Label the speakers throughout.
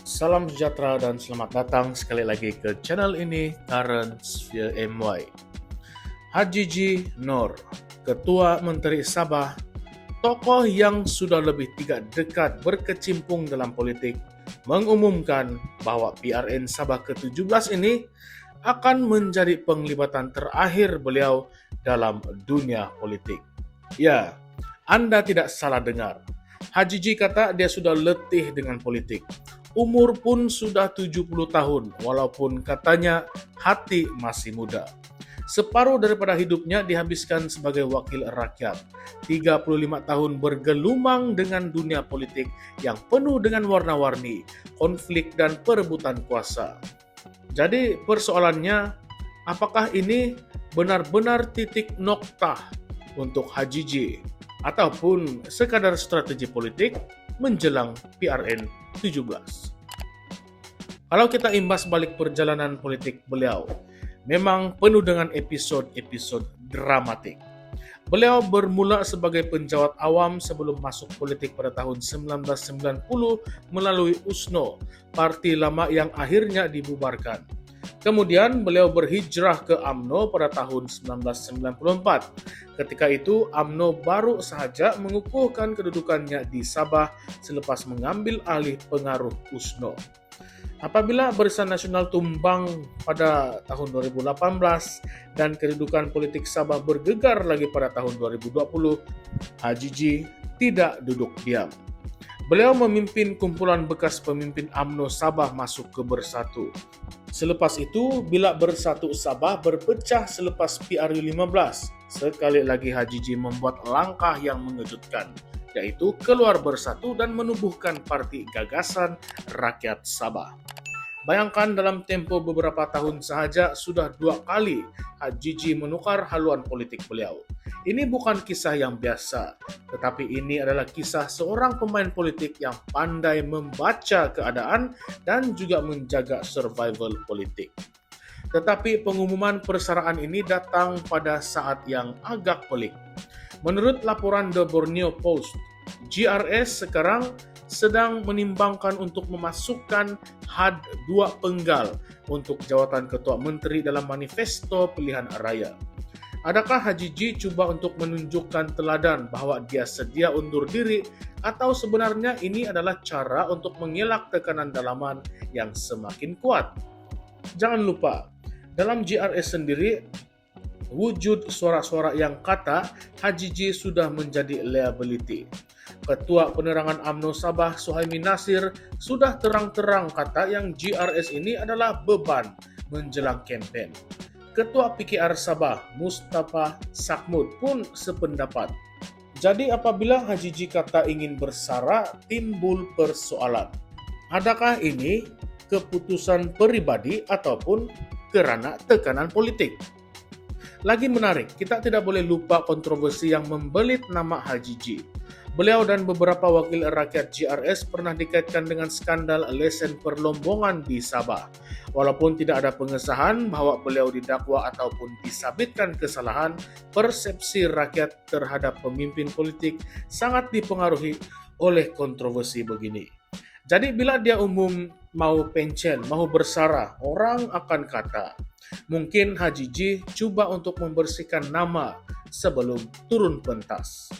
Speaker 1: Salam sejahtera dan selamat datang sekali lagi ke channel ini, Currents via MY. Haji G. Noor, Ketua Menteri Sabah, tokoh yang sudah lebih 3 dekad berkecimpung dalam politik, mengumumkan bahwa PRN Sabah ke-17 ini akan menjadi penglibatan terakhir beliau dalam dunia politik. Ya, Anda tidak salah dengar. Haji G kata dia sudah letih dengan politik. Umur pun sudah 70 tahun, walaupun katanya hati masih muda. Separuh daripada hidupnya dihabiskan sebagai wakil rakyat. 35 tahun bergelumang dengan dunia politik yang penuh dengan warna-warni, konflik dan perebutan kuasa. Jadi persoalannya, apakah ini benar-benar titik noktah untuk Haji G ataupun sekadar strategi politik menjelang PRN 17. Kalau kita imbas balik perjalanan politik beliau, memang penuh dengan episode-episode dramatik. Beliau bermula sebagai penjawat awam sebelum masuk politik pada tahun 1990 melalui USNO, parti lama yang akhirnya dibubarkan. Kemudian beliau berhijrah ke UMNO pada tahun 1994. Ketika itu UMNO baru saja mengukuhkan kedudukannya di Sabah selepas mengambil alih pengaruh USNO. Apabila Barisan Nasional tumbang pada tahun 2018 dan kedudukan politik Sabah bergegar lagi pada tahun 2020, Haji G tidak duduk diam. Beliau memimpin kumpulan bekas pemimpin UMNO Sabah masuk ke Bersatu. Selepas itu, bila Bersatu Sabah berpecah selepas PRU 15, sekali lagi Haji G membuat langkah yang mengejutkan, yaitu keluar Bersatu dan menubuhkan Parti Gagasan Rakyat Sabah. Bayangkan dalam tempo beberapa tahun sahaja sudah 2 kali Haji G menukar haluan politik beliau. Ini bukan kisah yang biasa, tetapi ini adalah kisah seorang pemain politik yang pandai membaca keadaan dan juga menjaga survival politik. Tetapi pengumuman persaraan ini datang pada saat yang agak pelik. Menurut laporan The Borneo Post, GRS sekarang sedang menimbangkan untuk memasukkan had 2 penggal untuk jawatan Ketua Menteri dalam manifesto pilihan raya. Adakah Haji G cuba untuk menunjukkan teladan bahwa dia sedia undur diri, atau sebenarnya ini adalah cara untuk mengelak tekanan dalaman yang semakin kuat? Jangan lupa, dalam GRS sendiri, wujud suara-suara yang kata Haji G sudah menjadi liability. Ketua Penerangan UMNO Sabah Suhaimi Nasir sudah terang-terang kata yang GRS ini adalah beban menjelang kempen. Ketua PKR Sabah Mustafa Sakmud pun sependapat. Jadi apabila Haji G kata ingin bersara, timbul persoalan. Adakah ini keputusan pribadi ataupun kerana tekanan politik? Lagi menarik, kita tidak boleh lupa kontroversi yang membelit nama Haji G. Beliau dan beberapa wakil rakyat GRS pernah dikaitkan dengan skandal lesen perlombongan di Sabah. Walaupun tidak ada pengesahan bahwa beliau didakwa ataupun disabitkan kesalahan, persepsi rakyat terhadap pemimpin politik sangat dipengaruhi oleh kontroversi begini. Jadi bila dia umum mau pencen, mau bersara, orang akan kata, mungkin Haji G cuba untuk membersihkan nama sebelum turun pentas.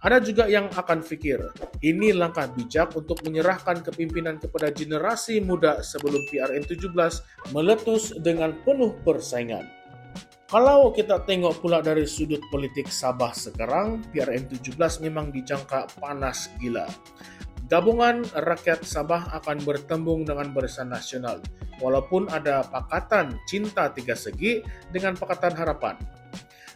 Speaker 1: Ada juga yang akan fikir, ini langkah bijak untuk menyerahkan kepimpinan kepada generasi muda sebelum PRN 17 meletus dengan penuh persaingan. Kalau kita tengok pula dari sudut politik Sabah sekarang, PRN 17 memang dijangka panas gila. Gabungan rakyat Sabah akan bertembung dengan Barisan Nasional, walaupun ada Pakatan Cinta Tiga Segi dengan Pakatan Harapan.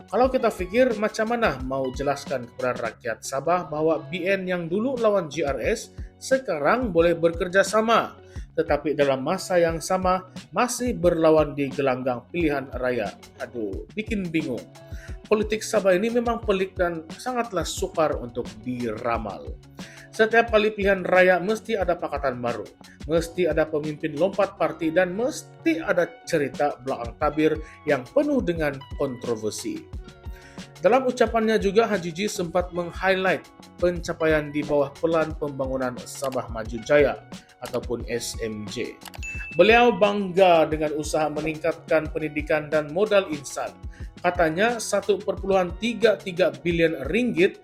Speaker 1: Kalau kita fikir macam mana mau jelaskan kepada rakyat Sabah bahwa BN yang dulu lawan GRS sekarang boleh bekerja sama, tetapi dalam masa yang sama masih berlawan di gelanggang pilihan raya. Aduh, bikin bingung. Politik Sabah ini memang pelik dan sangatlah sukar untuk diramal. Setiap kali pilihan raya mesti ada pakatan baru, mesti ada pemimpin lompat parti, dan mesti ada cerita belakang tabir yang penuh dengan kontroversi. Dalam ucapannya juga Haji G sempat meng-highlight pencapaian di bawah Pelan Pembangunan Sabah Maju Jaya ataupun SMJ. Beliau bangga dengan usaha meningkatkan pendidikan dan modal insan. Katanya 1,33 bilion ringgit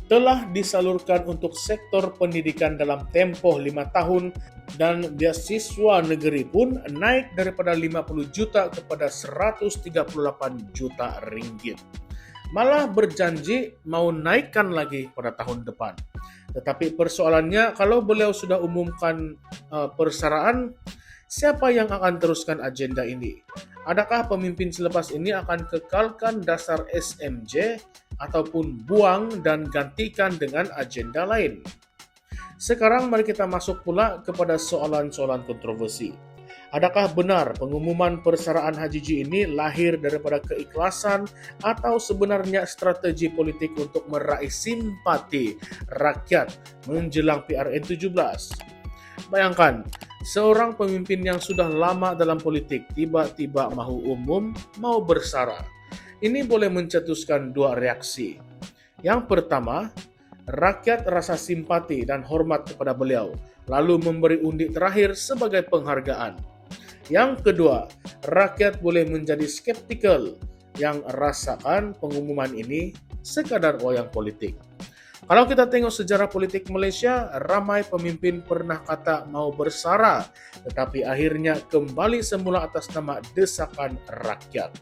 Speaker 1: telah disalurkan untuk sektor pendidikan dalam tempoh 5 tahun dan beasiswa negeri pun naik daripada 50 juta kepada 138 juta ringgit. Malah berjanji mau naikkan lagi pada tahun depan. Tetapi persoalannya kalau beliau sudah umumkan persaraan, siapa yang akan teruskan agenda ini? Adakah pemimpin selepas ini akan kekalkan dasar SMJ ataupun buang dan gantikan dengan agenda lain? Sekarang mari kita masuk pula kepada soalan-soalan kontroversi. Adakah benar pengumuman persaraan HJJ ini lahir daripada keikhlasan atau sebenarnya strategi politik untuk meraih simpati rakyat menjelang PRN 17? Bayangkan, seorang pemimpin yang sudah lama dalam politik tiba-tiba mahu umum, mau bersara. Ini boleh mencetuskan dua reaksi. Yang pertama, rakyat rasa simpati dan hormat kepada beliau, lalu memberi undi terakhir sebagai penghargaan. Yang kedua, rakyat boleh menjadi skeptikal yang rasakan pengumuman ini sekadar wayang politik. Kalau kita tengok sejarah politik Malaysia, ramai pemimpin pernah kata mau bersara, tetapi akhirnya kembali semula atas nama desakan rakyat.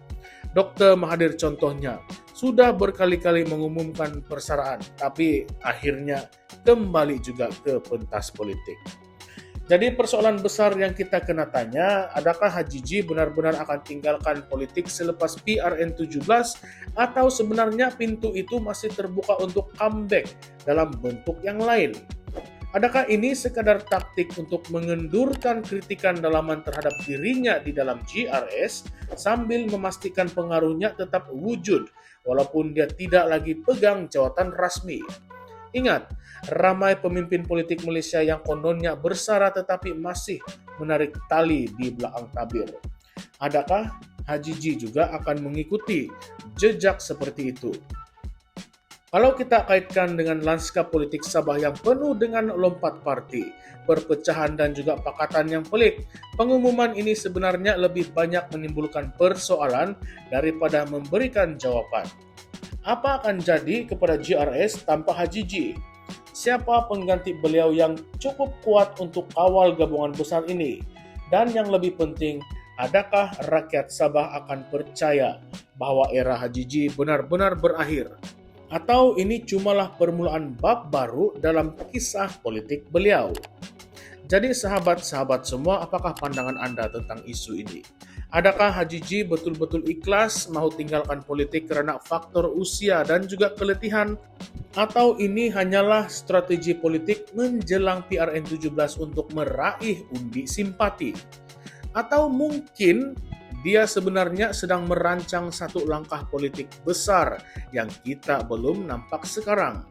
Speaker 1: Dr. Mahathir contohnya, sudah berkali-kali mengumumkan persaraan, tapi akhirnya kembali juga ke pentas politik. Jadi persoalan besar yang kita kena tanya, adakah HJJ benar-benar akan tinggalkan politik selepas PRN 17 atau sebenarnya pintu itu masih terbuka untuk comeback dalam bentuk yang lain? Adakah ini sekadar taktik untuk mengendurkan kritikan dalaman terhadap dirinya di dalam GRS sambil memastikan pengaruhnya tetap wujud walaupun dia tidak lagi pegang jawatan rasmi? Ingat, ramai pemimpin politik Malaysia yang kononnya bersara tetapi masih menarik tali di belakang tabir. Adakah HJJ juga akan mengikuti jejak seperti itu? Kalau kita kaitkan dengan lanskap politik Sabah yang penuh dengan lompat parti, perpecahan dan juga pakatan yang pelik, pengumuman ini sebenarnya lebih banyak menimbulkan persoalan daripada memberikan jawaban. Apa akan jadi kepada GRS tanpa HJJ? Siapa pengganti beliau yang cukup kuat untuk kawal gabungan besar ini? Dan yang lebih penting, adakah rakyat Sabah akan percaya bahwa era HJJ benar-benar berakhir? Atau ini cumalah permulaan bab baru dalam kisah politik beliau? Jadi sahabat-sahabat semua, apakah pandangan Anda tentang isu ini? Adakah HJJ betul-betul ikhlas mahu tinggalkan politik kerana faktor usia dan juga keletihan? Atau ini hanyalah strategi politik menjelang PRN 17 untuk meraih undi simpati? Atau mungkin dia sebenarnya sedang merancang satu langkah politik besar yang kita belum nampak sekarang?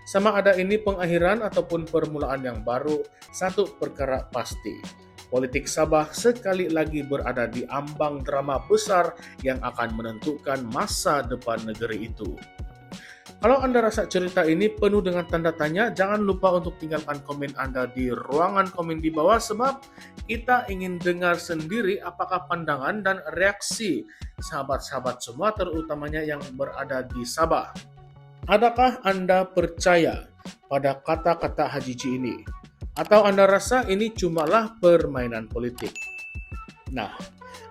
Speaker 1: Sama ada ini pengakhiran ataupun permulaan yang baru, satu perkara pasti. Politik Sabah sekali lagi berada di ambang drama besar yang akan menentukan masa depan negeri itu. Kalau Anda rasa cerita ini penuh dengan tanda tanya, jangan lupa untuk tinggalkan komen Anda di ruangan komen di bawah sebab kita ingin dengar sendiri apakah pandangan dan reaksi sahabat-sahabat semua terutamanya yang berada di Sabah. Adakah Anda percaya pada kata-kata HJJ ini? Atau Anda rasa ini cumalah permainan politik? Nah,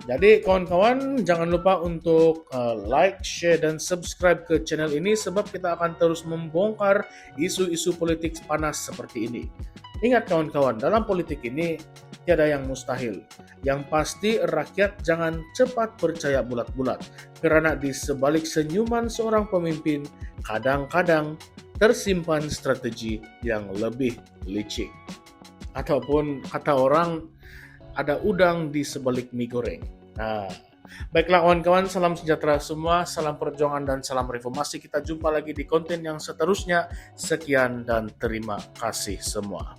Speaker 1: jadi kawan-kawan jangan lupa untuk like, share, dan subscribe ke channel ini sebab kita akan terus membongkar isu-isu politik panas seperti ini. Ingat kawan-kawan, dalam politik ini tiada yang mustahil. Yang pasti rakyat jangan cepat percaya bulat-bulat kerana di sebalik senyuman seorang pemimpin kadang-kadang tersimpan strategi yang lebih licik. Ataupun kata orang, ada udang di sebalik mie goreng. Nah, baiklah kawan-kawan, salam sejahtera semua, salam perjuangan dan salam reformasi. Kita jumpa lagi di konten yang seterusnya. Sekian dan terima kasih semua.